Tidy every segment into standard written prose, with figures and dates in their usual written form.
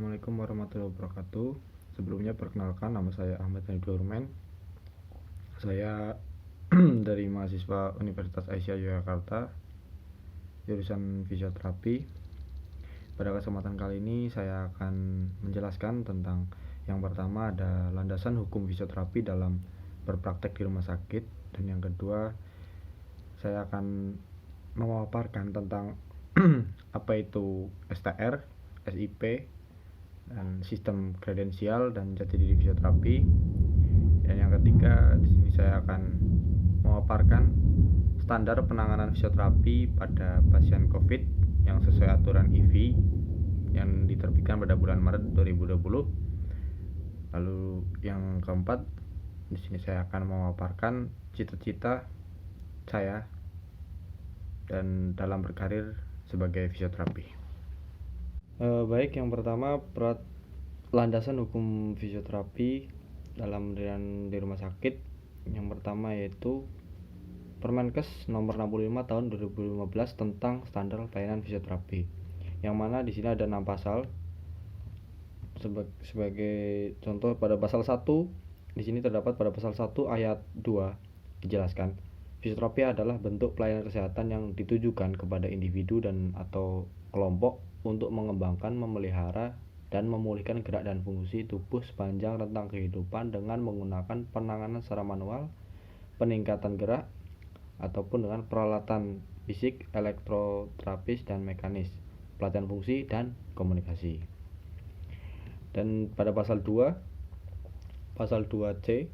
Assalamualaikum warahmatullahi wabarakatuh. Sebelumnya perkenalkan, nama saya Ahmad Hanifdurmen. Saya dari mahasiswa Universitas Aisyah Yogyakarta, jurusan fisioterapi. Pada kesempatan kali ini saya akan menjelaskan tentang yang pertama ada landasan hukum fisioterapi dalam berpraktek di rumah sakit, dan yang kedua saya akan memaparkan tentang apa itu STR, SIP, dan sistem kredensial dan jati diri fisioterapi. Dan yang ketiga, di sini saya akan memaparkan standar penanganan fisioterapi pada pasien COVID yang sesuai aturan IV yang diterbitkan pada bulan Maret 2020. Lalu yang keempat, di sini saya akan memaparkan cita-cita saya dan dalam berkarir sebagai fisioterapi. Baik, yang pertama landasan hukum fisioterapi dalam di rumah sakit. Yang pertama yaitu Permenkes nomor 65 tahun 2015 tentang standar pelayanan fisioterapi, yang mana di sini ada 6 pasal. Sebagai contoh, pada pasal 1 di sini terdapat pada pasal 1 ayat 2 dijelaskan fisioterapi adalah bentuk pelayanan kesehatan yang ditujukan kepada individu dan atau kelompok untuk mengembangkan, memelihara, dan memulihkan gerak dan fungsi tubuh sepanjang rentang kehidupan dengan menggunakan penanganan secara manual, peningkatan gerak, ataupun dengan peralatan fisik, elektroterapis, dan mekanis, pelatihan fungsi, dan komunikasi. Dan pada pasal 2C,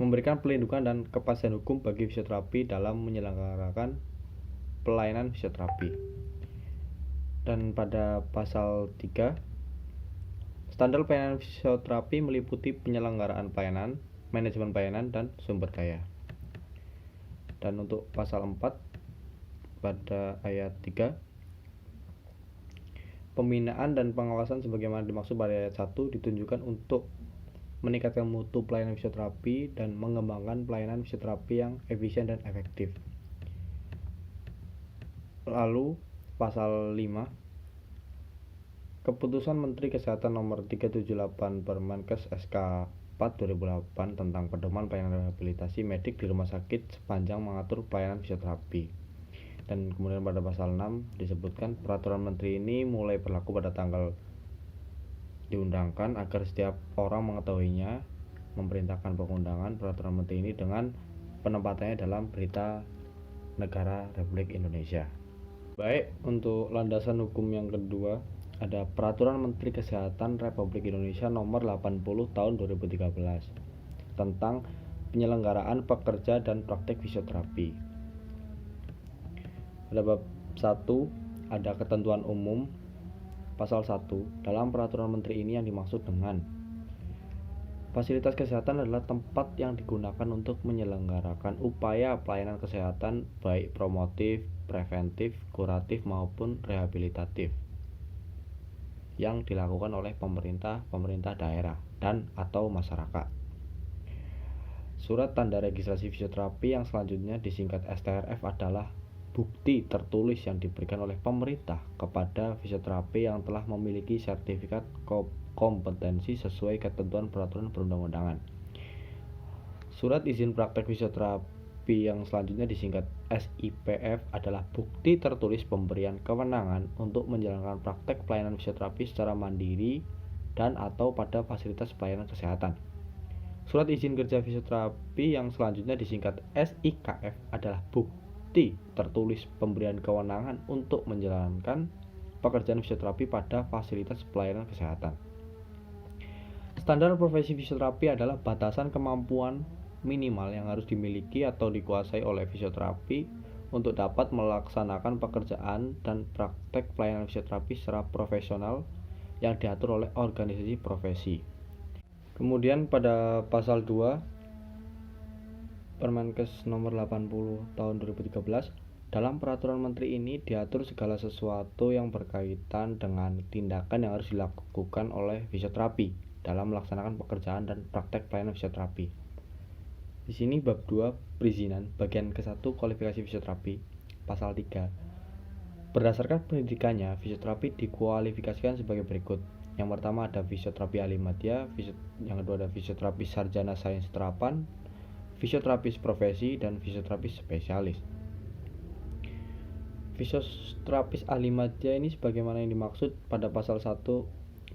memberikan pelindungan dan kepastian hukum bagi fisioterapi dalam menyelenggarakan pelayanan fisioterapi. Dan pada pasal 3, standar pelayanan fisioterapi meliputi penyelenggaraan pelayanan, manajemen pelayanan, dan sumber daya. Dan untuk pasal 4 pada ayat 3, pembinaan dan pengawasan sebagaimana dimaksud pada ayat 1 ditunjukkan untuk meningkatkan mutu pelayanan fisioterapi dan mengembangkan pelayanan fisioterapi yang efisien dan efektif. Lalu pasal 5, Keputusan Menteri Kesehatan nomor 378 Permenkes SK 4 2008 tentang pedoman pelayanan rehabilitasi medik di rumah sakit sepanjang mengatur pelayanan fisioterapi. Dan kemudian pada pasal 6 disebutkan peraturan menteri ini mulai berlaku pada tanggal diundangkan agar setiap orang mengetahuinya, memerintahkan pengundangan peraturan menteri ini dengan penempatannya dalam Berita Negara Republik Indonesia. Baik, untuk landasan hukum yang kedua ada Peraturan Menteri Kesehatan Republik Indonesia nomor 80 tahun 2013 tentang penyelenggaraan pekerja dan praktek fisioterapi. Pada bab 1 ada ketentuan umum. Pasal 1, dalam peraturan menteri ini yang dimaksud dengan fasilitas kesehatan adalah tempat yang digunakan untuk menyelenggarakan upaya pelayanan kesehatan baik promotif, preventif, kuratif maupun rehabilitatif yang dilakukan oleh pemerintah daerah dan atau masyarakat. Surat tanda registrasi fisioterapi yang selanjutnya disingkat STRF adalah bukti tertulis yang diberikan oleh pemerintah kepada fisioterapi yang telah memiliki sertifikat kompetensi sesuai ketentuan peraturan perundang-undangan. Surat izin praktek fisioterapi yang selanjutnya disingkat SIPF adalah bukti tertulis pemberian kewenangan untuk menjalankan praktek pelayanan fisioterapi secara mandiri dan atau pada fasilitas pelayanan kesehatan. Surat izin kerja fisioterapi yang selanjutnya disingkat SIKF adalah bukti tertulis pemberian kewenangan untuk menjalankan pekerjaan fisioterapi pada fasilitas pelayanan kesehatan. Standar profesi fisioterapi adalah batasan kemampuan minimal yang harus dimiliki atau dikuasai oleh fisioterapi untuk dapat melaksanakan pekerjaan dan praktek pelayanan fisioterapi secara profesional yang diatur oleh organisasi profesi. Kemudian pada pasal 2 Permenkes nomor 80 tahun 2013, dalam peraturan menteri ini diatur segala sesuatu yang berkaitan dengan tindakan yang harus dilakukan oleh fisioterapi dalam melaksanakan pekerjaan dan praktek pelayanan fisioterapi. Di sini bab 2 perizinan bagian ke-1 kualifikasi fisioterapi pasal 3. Berdasarkan pendidikannya, fisioterapi dikualifikasikan sebagai berikut. Yang pertama ada fisioterapi ahli madya, yang kedua ada fisioterapi sarjana sains terapan, fisioterapis profesi, dan fisioterapis spesialis. Fisioterapis ahli madya ini sebagaimana yang dimaksud pada pasal 1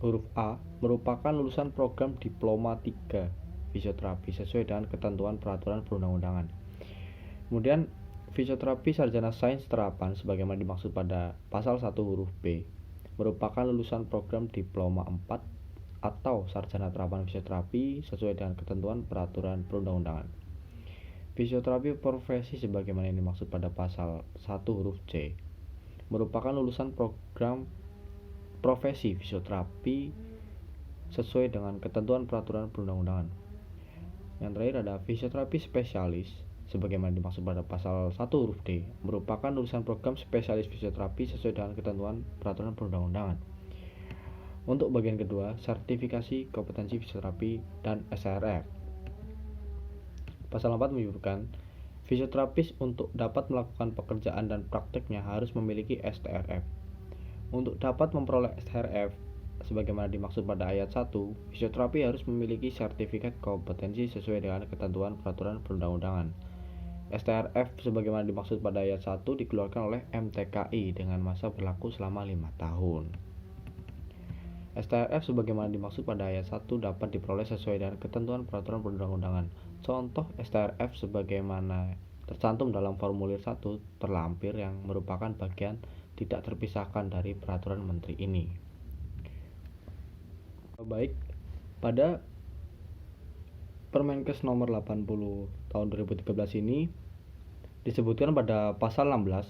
huruf A merupakan lulusan program diploma 3 fisioterapi sesuai dengan ketentuan peraturan perundang-undangan. Kemudian fisioterapi sarjana sains terapan sebagaimana dimaksud pada pasal 1 huruf B merupakan lulusan program diploma 4 atau sarjana terapan fisioterapi sesuai dengan ketentuan peraturan perundang-undangan. Fisioterapi profesi sebagaimana yang dimaksud pada pasal 1 huruf C merupakan lulusan program profesi fisioterapi sesuai dengan ketentuan peraturan perundang-undangan. Yang terakhir ada fisioterapi spesialis sebagaimana dimaksud pada pasal 1 huruf D merupakan lulusan program spesialis fisioterapi sesuai dengan ketentuan peraturan perundang-undangan. Untuk bagian kedua, sertifikasi kompetensi fisioterapi dan SRF. Pasal 4 menyebutkan fisioterapis untuk dapat melakukan pekerjaan dan prakteknya harus memiliki STRF. Untuk dapat memperoleh STRF sebagaimana dimaksud pada ayat 1, fisioterapi harus memiliki sertifikat kompetensi sesuai dengan ketentuan peraturan perundang-undangan. STRF sebagaimana dimaksud pada ayat 1 dikeluarkan oleh MTKI dengan masa berlaku selama 5 tahun. STRF sebagaimana dimaksud pada ayat 1 dapat diperoleh sesuai dengan ketentuan peraturan perundang-undangan. Contoh STRF sebagaimana tercantum dalam formulir 1 terlampir yang merupakan bagian tidak terpisahkan dari peraturan menteri ini. Baik, pada Permenkes nomor 80 tahun 2013 ini disebutkan pada pasal 16,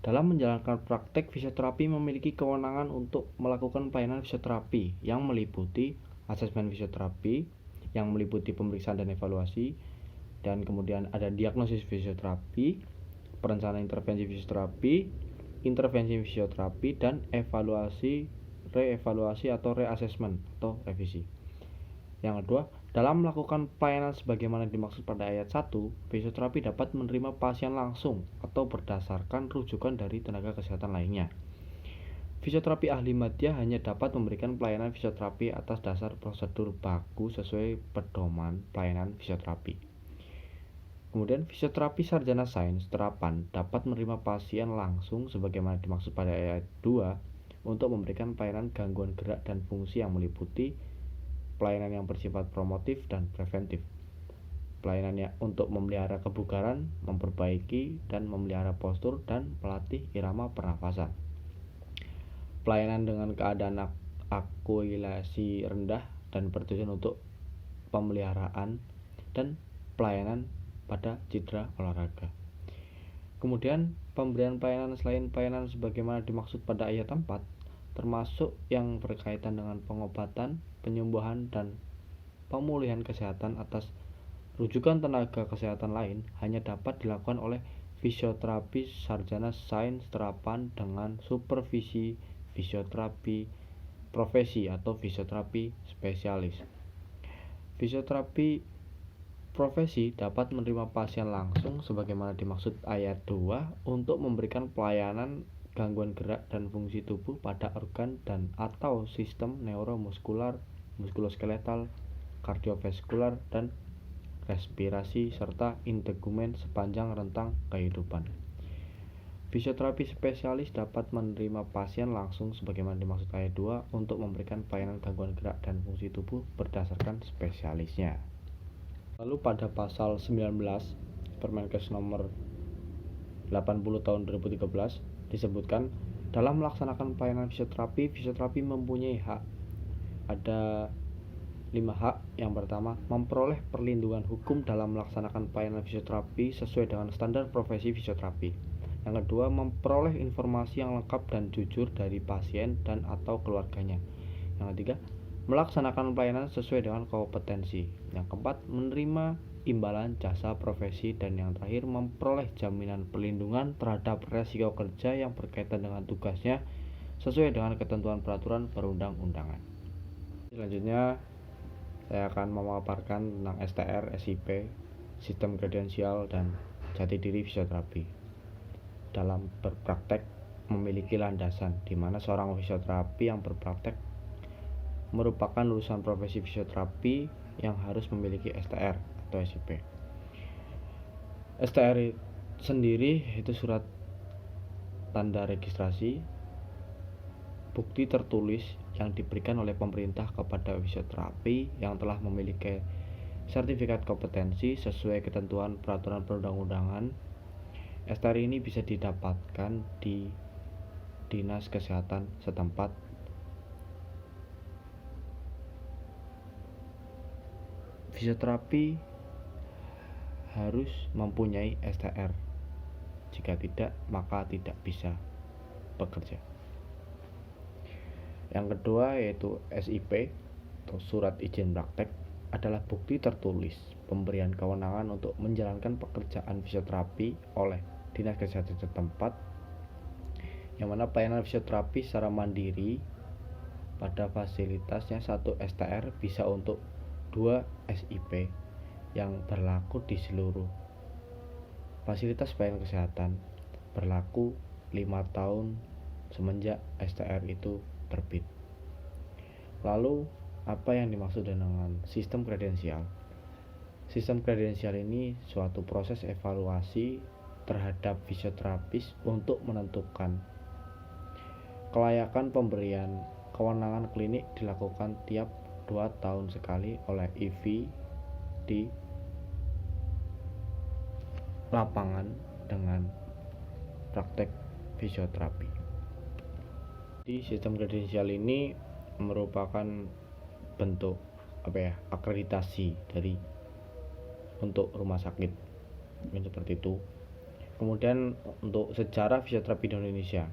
dalam menjalankan praktek fisioterapi memiliki kewenangan untuk melakukan pelayanan fisioterapi yang meliputi asesmen fisioterapi, yang meliputi pemeriksaan dan evaluasi, dan kemudian ada diagnosis fisioterapi, perencanaan intervensi fisioterapi, dan evaluasi, reevaluasi atau reassessment atau revisi. Yang kedua, dalam melakukan pelayanan sebagaimana dimaksud pada ayat 1, fisioterapi dapat menerima pasien langsung atau berdasarkan rujukan dari tenaga kesehatan lainnya. Fisioterapi ahli madya hanya dapat memberikan pelayanan fisioterapi atas dasar prosedur baku sesuai pedoman pelayanan fisioterapi. Kemudian, fisioterapi sarjana sains terapan dapat menerima pasien langsung sebagaimana dimaksud pada ayat 2 untuk memberikan pelayanan gangguan gerak dan fungsi yang meliputi pelayanan yang bersifat promotif dan preventif, pelayanannya untuk memelihara kebugaran, memperbaiki dan memelihara postur, dan melatih irama pernafasan, pelayanan dengan keadaan akuilasi rendah dan bertujuan untuk pemeliharaan, dan pelayanan pada cedera olahraga. Kemudian pemberian pelayanan selain pelayanan sebagaimana dimaksud pada ayat 4 termasuk yang berkaitan dengan pengobatan, penyembuhan, dan pemulihan kesehatan atas rujukan tenaga kesehatan lain hanya dapat dilakukan oleh fisioterapis sarjana sains terapan dengan supervisi fisioterapi profesi atau fisioterapi spesialis. Fisioterapi profesi dapat menerima pasien langsung sebagaimana dimaksud ayat 2 untuk memberikan pelayanan gangguan gerak dan fungsi tubuh pada organ dan atau sistem neuromuskular, muskuloskeletal, kardiovaskular, dan respirasi serta integumen sepanjang rentang kehidupan. Fisioterapi spesialis dapat menerima pasien langsung sebagaimana dimaksud ayat 2 untuk memberikan pelayanan gangguan gerak dan fungsi tubuh berdasarkan spesialisnya. Lalu pada pasal 19 Permenkes nomor 80 tahun 2013 disebutkan dalam melaksanakan pelayanan fisioterapi, fisioterapi mempunyai hak. Ada 5 hak. Yang pertama, memperoleh perlindungan hukum dalam melaksanakan pelayanan fisioterapi sesuai dengan standar profesi fisioterapi. Yang kedua, memperoleh informasi yang lengkap dan jujur dari pasien dan atau keluarganya. Yang ketiga, melaksanakan pelayanan sesuai dengan kompetensi. Yang keempat, menerima imbalan jasa profesi, dan yang terakhir memperoleh jaminan perlindungan terhadap resiko kerja yang berkaitan dengan tugasnya sesuai dengan ketentuan peraturan perundang-undangan. Selanjutnya saya akan memaparkan tentang STR, SIP, sistem kredensial, dan jati diri fisioterapi. Dalam berpraktek memiliki landasan di mana seorang fisioterapi yang berpraktek merupakan lulusan profesi fisioterapi yang harus memiliki STR atau SIP. STR sendiri itu surat tanda registrasi bukti tertulis yang diberikan oleh pemerintah kepada fisioterapi yang telah memiliki sertifikat kompetensi sesuai ketentuan peraturan perundang-undangan. STR ini bisa didapatkan di Dinas Kesehatan setempat. Fisioterapi harus mempunyai STR. Jika tidak, maka tidak bisa bekerja. Yang kedua yaitu SIP atau surat izin praktek adalah bukti tertulis pemberian kewenangan untuk menjalankan pekerjaan fisioterapi oleh Dinas Kesehatan setempat, yang mana pelayanan fisioterapi secara mandiri pada fasilitasnya 1 STR bisa untuk 2 SIP yang berlaku di seluruh fasilitas pelayanan kesehatan, berlaku 5 tahun semenjak STR itu terbit. Lalu apa yang dimaksud dengan sistem kredensial? Sistem kredensial ini suatu proses evaluasi terhadap fisioterapis untuk menentukan kelayakan pemberian kewenangan klinik dilakukan tiap 2 tahun sekali oleh IV di lapangan dengan praktek fisioterapi. Di sistem kredensial ini merupakan bentuk akreditasi dari untuk rumah sakit seperti itu. Kemudian untuk sejarah fisioterapi di Indonesia,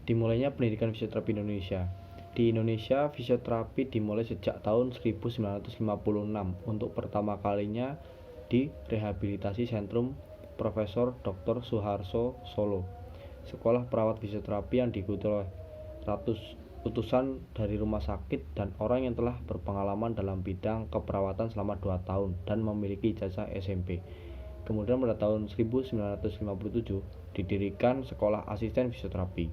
dimulainya pendidikan fisioterapi di Indonesia. Di Indonesia, fisioterapi dimulai sejak tahun 1956 untuk pertama kalinya di Rehabilitasi Sentrum Profesor Dr. Suharso Solo, sekolah perawat fisioterapi yang diikuti oleh ratus utusan dari rumah sakit dan orang yang telah berpengalaman dalam bidang keperawatan selama 2 tahun dan memiliki ijazah SMP. Kemudian pada tahun 1957 didirikan sekolah asisten fisioterapi.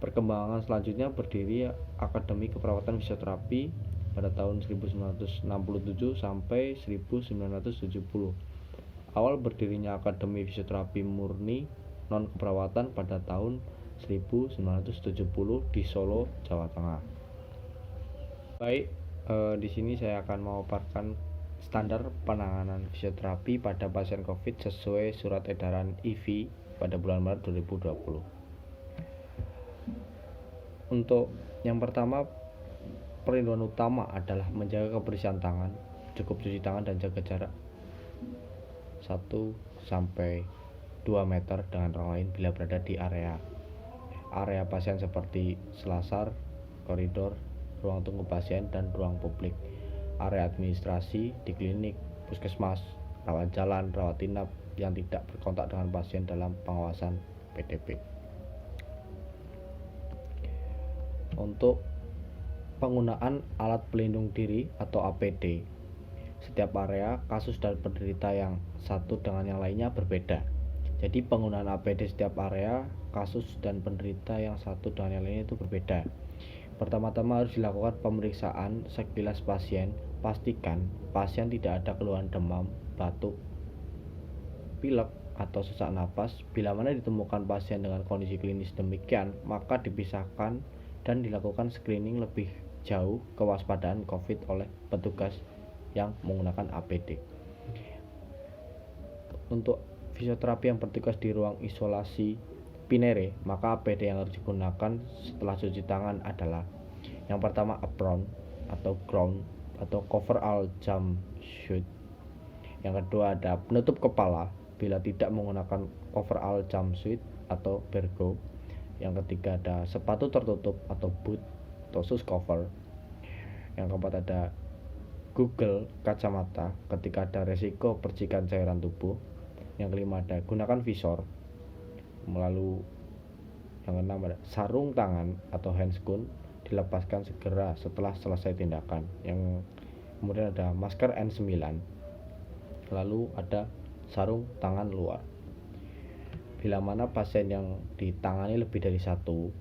Perkembangan selanjutnya berdiri Akademi Keperawatan Fisioterapi pada tahun 1967 sampai 1970. Awal berdirinya Akademi Fisioterapi Murni Non Keperawatan pada tahun 1970 di Solo, Jawa Tengah. Baik, di sini saya akan memaparkan standar penanganan fisioterapi pada pasien COVID sesuai surat edaran IV pada bulan Maret 2020. Untuk yang pertama, perlindungan utama adalah menjaga kebersihan tangan, cukup cuci tangan dan jaga jarak 1-2 meter dengan orang lain bila berada di area pasien seperti selasar, koridor, ruang tunggu pasien, dan ruang publik, area administrasi di klinik, puskesmas, rawat jalan, rawat inap yang tidak berkontak dengan pasien dalam pengawasan PDP. Untuk penggunaan alat pelindung diri atau APD, setiap area, kasus dan penderita yang satu dengan yang lainnya berbeda. Jadi penggunaan APD setiap area, kasus dan penderita yang satu dengan yang lainnya itu berbeda. Pertama-tama harus dilakukan pemeriksaan sekilas pasien. Pastikan pasien tidak ada keluhan demam, batuk, pilek, atau sesak napas. Bila mana ditemukan pasien dengan kondisi klinis demikian, maka dipisahkan dan dilakukan screening lebih jauh kewaspadaan COVID oleh petugas yang menggunakan APD. Untuk fisioterapi yang bertugas di ruang isolasi pinere, maka APD yang harus digunakan setelah cuci tangan adalah yang pertama apron atau gown atau coverall jumpsuit. Yang kedua ada penutup kepala bila tidak menggunakan coverall jumpsuit atau bergo. Yang ketiga ada sepatu tertutup atau boot atau shoes cover. Yang keempat ada Google kacamata ketika ada resiko percikan cairan tubuh. Yang kelima ada gunakan visor. Lalu yang keenam ada sarung tangan atau handscoon dilepaskan segera setelah selesai tindakan. Yang kemudian ada masker N9. Lalu ada sarung tangan luar. Bila mana pasien yang ditangani lebih dari satu,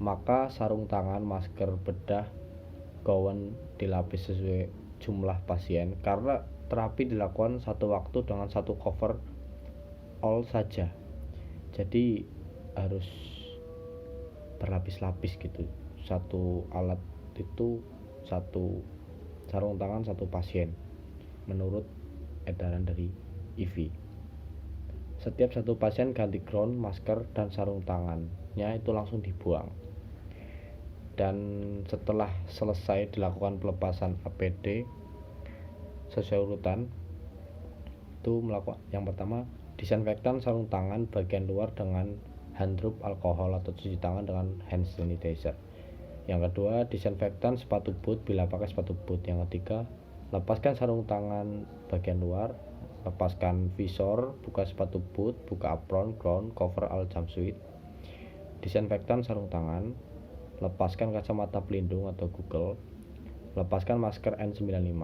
maka sarung tangan, masker, bedah, gown dilapis sesuai jumlah pasien, karena terapi dilakukan satu waktu dengan satu cover all saja, jadi harus berlapis-lapis gitu. Satu alat itu satu sarung tangan satu pasien menurut edaran dari IV. Setiap satu pasien ganti gown, masker, dan sarung tangannya itu langsung dibuang. Dan setelah selesai dilakukan pelepasan APD sesuai urutan, itu melakukan yang pertama disinfektan sarung tangan bagian luar dengan hand drop alkohol atau cuci tangan dengan hand sanitizer. Yang kedua, disinfektan sepatu boot bila pakai sepatu boot. Yang ketiga, lepaskan sarung tangan bagian luar, lepaskan visor, buka sepatu boot, buka apron, gown, cover all jumpsuit. Disinfektan sarung tangan, lepaskan kacamata pelindung atau Google, lepaskan masker N95,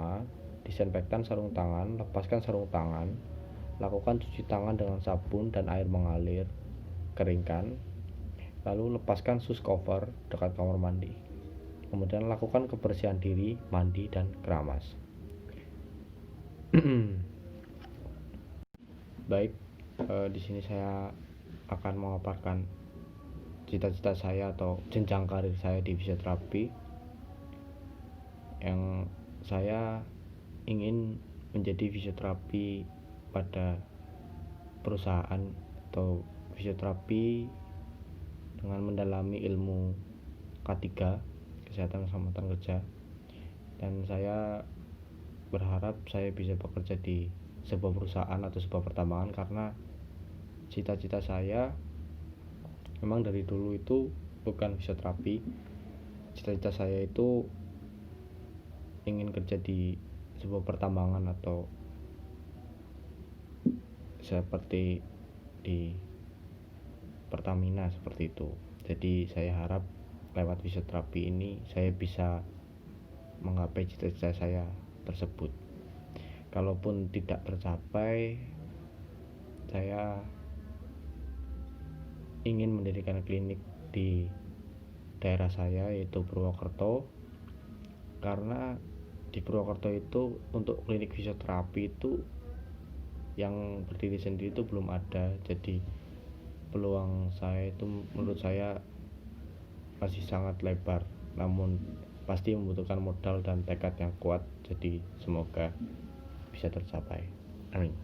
disinfektan sarung tangan, lepaskan sarung tangan, lakukan cuci tangan dengan sabun dan air mengalir, keringkan, lalu lepaskan sus cover dekat kamar mandi. Kemudian lakukan kebersihan diri, mandi, dan keramas. Baik, di sini saya akan memaparkan cita-cita saya atau jenjang karir saya di fisioterapi. Yang saya ingin menjadi fisioterapi pada perusahaan atau fisioterapi dengan mendalami ilmu K3 kesehatan keselamatan kerja, dan saya berharap saya bisa bekerja di sebuah perusahaan atau sebuah pertambangan, karena cita-cita saya memang dari dulu itu bukan fisioterapi. Cita-cita saya itu ingin kerja di sebuah pertambangan atau seperti di Pertamina seperti itu. Jadi saya harap lewat fisioterapi ini saya bisa menggapai cita-cita saya tersebut. Kalaupun tidak tercapai, saya ingin mendirikan klinik di daerah saya, yaitu Purwokerto, karena di Purwokerto itu untuk klinik fisioterapi itu yang berdiri sendiri itu belum ada. Jadi peluang saya itu menurut saya masih sangat lebar, namun pasti membutuhkan modal dan tekad yang kuat. Jadi semoga bisa tercapai. Amin.